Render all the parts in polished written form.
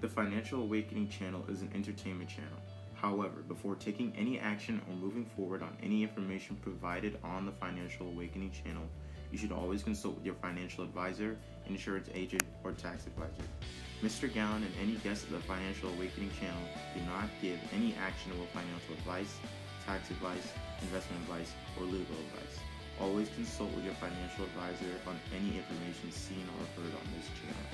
The Financial Awakening channel is an entertainment channel. However, before taking any action or moving forward on any information provided on the Financial Awakening channel, you should always consult with your financial advisor, insurance agent, or tax advisor. Mr. Gowan and any guests of the Financial Awakening channel do not give any actionable financial advice, tax advice, investment advice, or legal advice. Always consult with your financial advisor on any information seen or heard on this channel.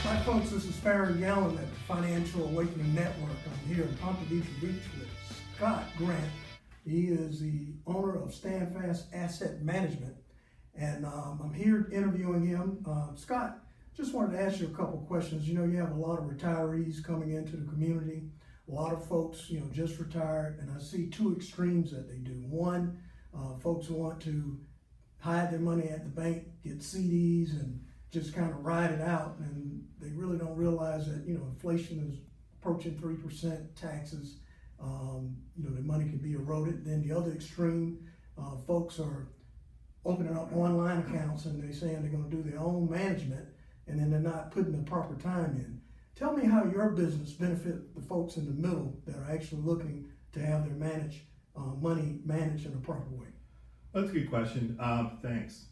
Hi folks, this is Faron at the Financial Awakening Network. I'm here in Ponte Vedra Beach with Scott Grant. He is the owner of Standfast Asset Management, and I'm here interviewing him. Scott, just wanted to ask you a couple questions. You know, you have a lot of retirees coming into the community, a lot of folks, just retired, and I see two extremes that they do. One, folks want to hide their money at the bank, get CDs, and just kind of ride it out, and they really don't realize that, inflation is approaching 3%, taxes, the money can be eroded. Then the other extreme, folks are opening up online accounts and they're saying they're going to do their own management, and then they're not putting the proper time in. Tell me how your business benefit the folks in the middle that are actually looking to have their money managed in a proper way. That's a good question. Thanks.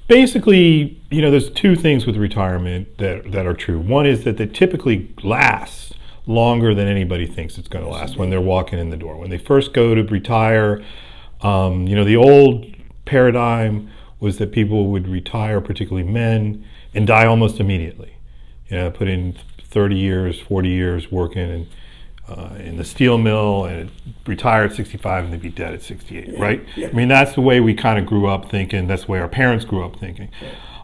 Basically, there's two things with retirement that are true. One is that it typically lasts longer than anybody thinks it's going to last when they're walking in the door. When they first go to retire, the old paradigm was that people would retire, particularly men, and die almost immediately. Put in 30 years, 40 years working in the steel mill and retire at 65 and they'd be dead at 68, right? Yeah. I mean, that's the way we kind of grew up thinking. That's the way our parents grew up thinking.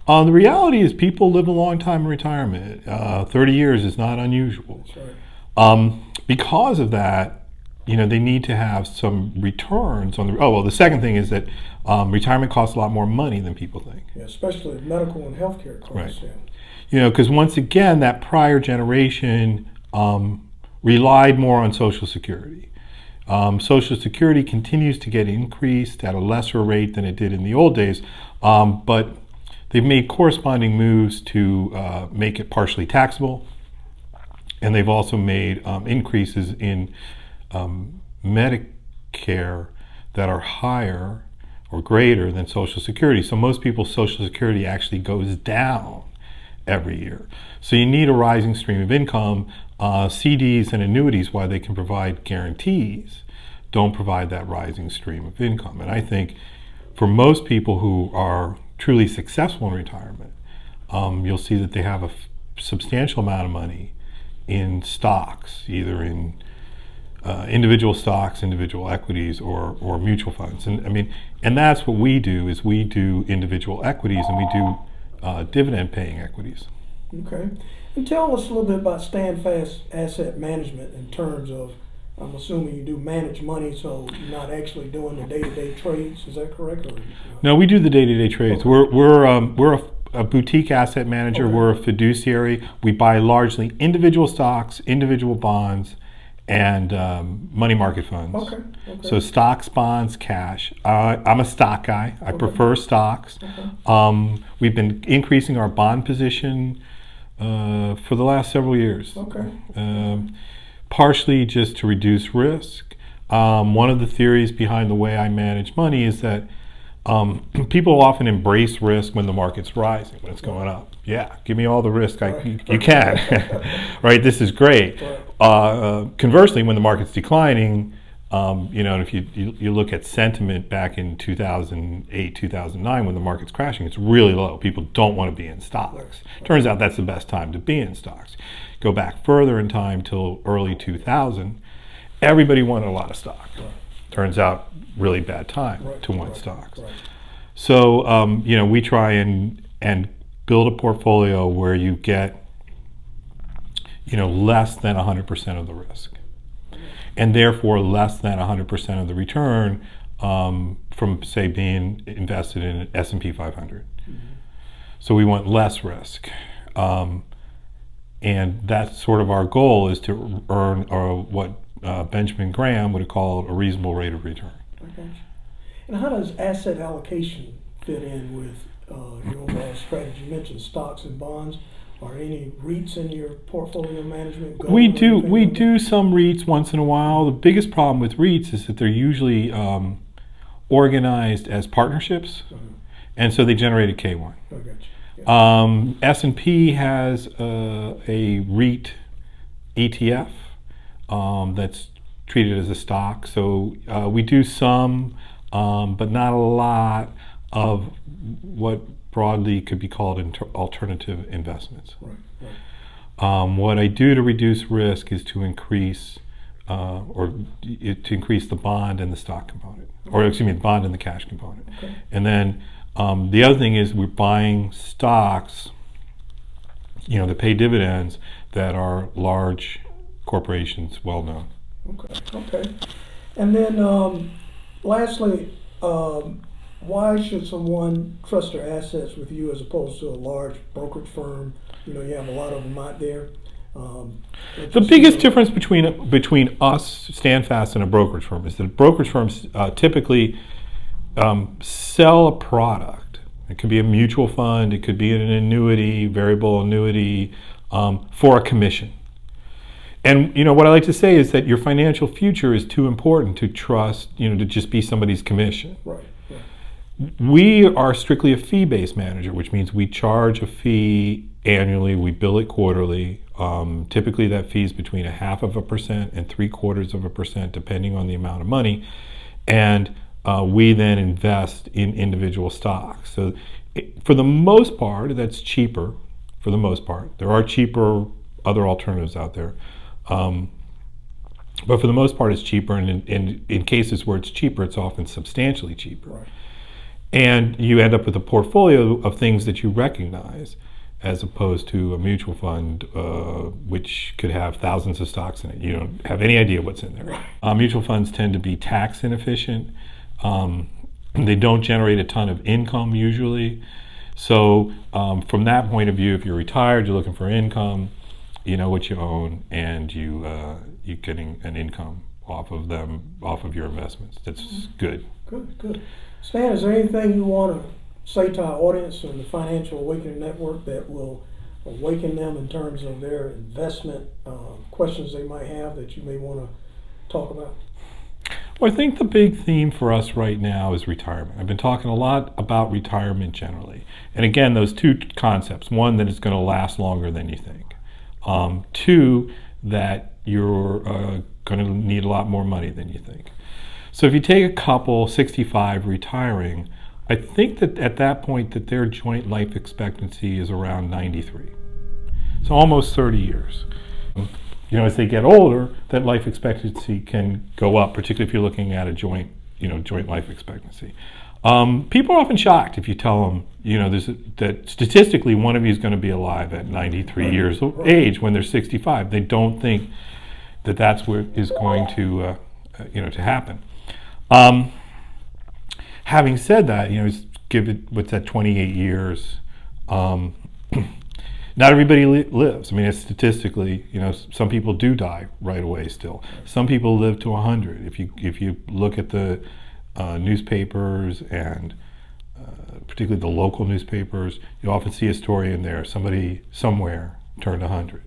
The reality is people live a long time in retirement. 30 years is not unusual. That's right. Because of that, they need to have some returns on the second thing is that retirement costs a lot more money than people think. Yeah, especially medical and healthcare costs. Right. Yeah. Because once again, that prior generation relied more on Social Security. Social Security continues to get increased at a lesser rate than it did in the old days, but they've made corresponding moves to make it partially taxable, and they've also made increases in Medicare that are higher or greater than Social Security. So most people's Social Security actually goes down every year. So you need a rising stream of income. CDs and annuities, while they can provide guarantees, don't provide that rising stream of income. And I think for most people who are truly successful in retirement, you'll see that they have a substantial amount of money in stocks, either in individual stocks, individual equities, or mutual funds. And that's what we do, is we do individual equities and we do dividend paying equities. Okay. And tell us a little bit about Standfast Asset Management in terms of, I'm assuming you do manage money, so you're not actually doing the day-to-day trades. Is that correct? Or, No, we do the day-to-day trades. Okay. We're a boutique asset manager. Okay. We're a fiduciary. We buy largely individual stocks, individual bonds, and money market funds. Okay. So stocks, bonds, cash. I'm a stock guy. I prefer stocks. Okay. We've been increasing our bond position for the last several years. Okay. Partially just to reduce risk. One of the theories behind the way I manage money is that people often embrace risk when the market's rising, when it's going up. Yeah, give me all the risk you can. Right, this is great. Right. Conversely, when the market's declining, and if you look at sentiment back in 2008, 2009, when the market's crashing, it's really low. People don't want to be in stocks. Turns out that's the best time to be in stocks. Go back further in time till early 2000, everybody wanted a lot of stock. Right. Turns out really bad time Right. to want Right. stocks. Right. So we try and build a portfolio where you get less than 100% of the risk, and therefore less than 100% of the return from, say, being invested in an S&P 500. Mm-hmm. So we want less risk, and that's sort of our goal, is to earn what Benjamin Graham would have called a reasonable rate of return. Okay. And how does asset allocation fit in with your overall strategy? You mentioned stocks and bonds. Are any REITs in your portfolio management? We do some REITs once in a while. The biggest problem with REITs is that they're usually organized as partnerships, and so they generate a K1. I got you. Yeah. S&P has a REIT ETF that's treated as a stock. So we do some, but not a lot of what broadly could be called alternative investments. Right. What I do to reduce risk is to increase the bond and the stock component, or excuse me, the bond and the cash component. Okay. And then the other thing is we're buying stocks, that pay dividends that are large corporations, well known. Okay. And then lastly, why should someone trust their assets with you as opposed to a large brokerage firm? You have a lot of them out there. The biggest difference between us, Standfast, and a brokerage firm is that brokerage firms typically sell a product. It could be a mutual fund, it could be an annuity, variable annuity, for a commission. And what I like to say is that your financial future is too important to trust, to just be somebody's commission. Right. We are strictly a fee-based manager, which means we charge a fee annually, we bill it quarterly. Typically that fee is between 0.5% and 0.75%, depending on the amount of money. And we then invest in individual stocks. So for the most part, that's cheaper. For the most part, there are cheaper other alternatives out there. But for the most part, it's cheaper. And in cases where it's cheaper, it's often substantially cheaper. Right. And you end up with a portfolio of things that you recognize, as opposed to a mutual fund, which could have thousands of stocks in it. You don't have any idea what's in there. Mutual funds tend to be tax inefficient. They don't generate a ton of income usually. So from that point of view, if you're retired, you're looking for income, you know what you own, and you're getting an income off of your investments. That's good. Good. Stan, is there anything you want to say to our audience on the Financial Awakening Network that will awaken them in terms of their investment questions they might have that you may want to talk about? Well, I think the big theme for us right now is retirement. I've been talking a lot about retirement generally. And again, those two concepts. One, that it's going to last longer than you think. Two, that you're going to need a lot more money than you think. So if you take a couple, 65, retiring, I think that at that point that their joint life expectancy is around 93. So almost 30 years. As they get older, that life expectancy can go up, particularly if you're looking at a joint life expectancy. People are often shocked if you tell them, that statistically one of you is going to be alive at 93 years of age when they're 65. They don't think that that's what is going to happen. Having said that, give it what's that 28 years. Not everybody lives. I mean, statistically, some people do die right away still. Some people live to 100. If you look at the newspapers and particularly the local newspapers, you often see a story in there, somebody somewhere turned 100.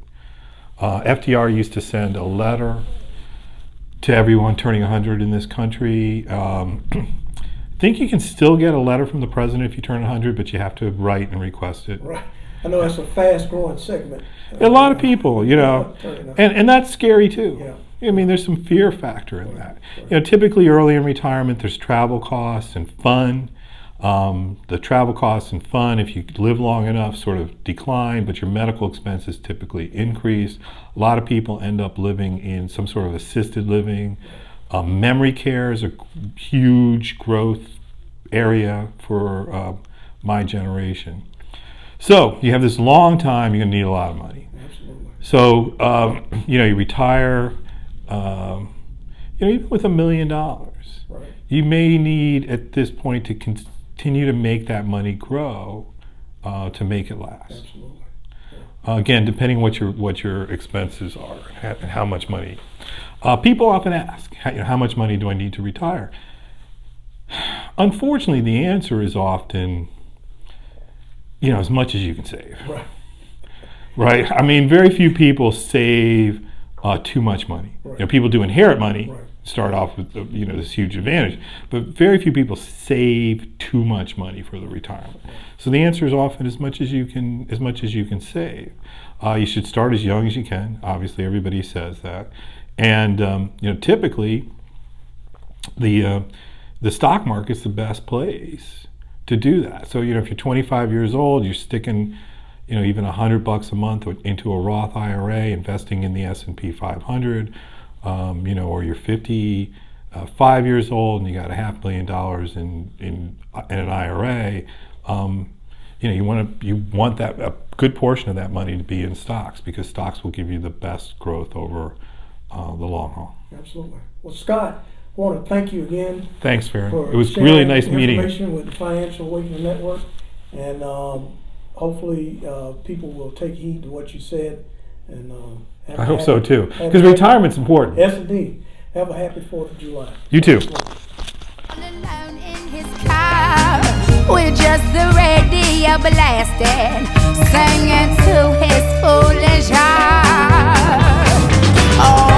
FDR used to send a letter to everyone turning 100 in this country. I think you can still get a letter from the president if you turn 100, but you have to write and request it. Right. I know that's a fast-growing segment. A lot of people, and that's scary too. Yeah. I mean, there's some fear factor in that. Typically early in retirement, there's travel costs and fun. The travel costs and fun, if you live long enough, sort of decline, but your medical expenses typically increase. A lot of people end up living in some sort of assisted living. Memory care is a huge growth area for my generation. So you have this long time, you're going to need a lot of money. Absolutely. So, you retire, even with $1 million, Right. you may need at this point to continue to make that money grow to make it last. Absolutely. Again, depending what your expenses are and how much money. People often ask, how much money do I need to retire? Unfortunately, the answer is often, as much as you can save. Right. Right? I mean, very few people save too much money. Right. People do inherit money, Right. start off with this huge advantage, but very few people save too much money for the retirement. So the answer is often as much as you can save. You should start as young as you can. Obviously, everybody says that, and typically the stock market's the best place to do that. So if you're 25 years old, you're sticking even $100 a month into a Roth IRA, investing in the S&P 500, or you're 55 years old and you got $500,000 in an IRA. You want that a good portion of that money to be in stocks, because stocks will give you the best growth over the long haul. Absolutely. Well, Scott, I want to thank you again. Thanks, Faron. For It was sharing really nice meeting you. information with the Financial Awakening Network, and hopefully people will take heed to what you said. And I hope so too, because retirement's important. Yes, indeed. Have a happy 4th of July. You too. Alone in his car with just the radio blasting, singing to his foolish heart. Oh,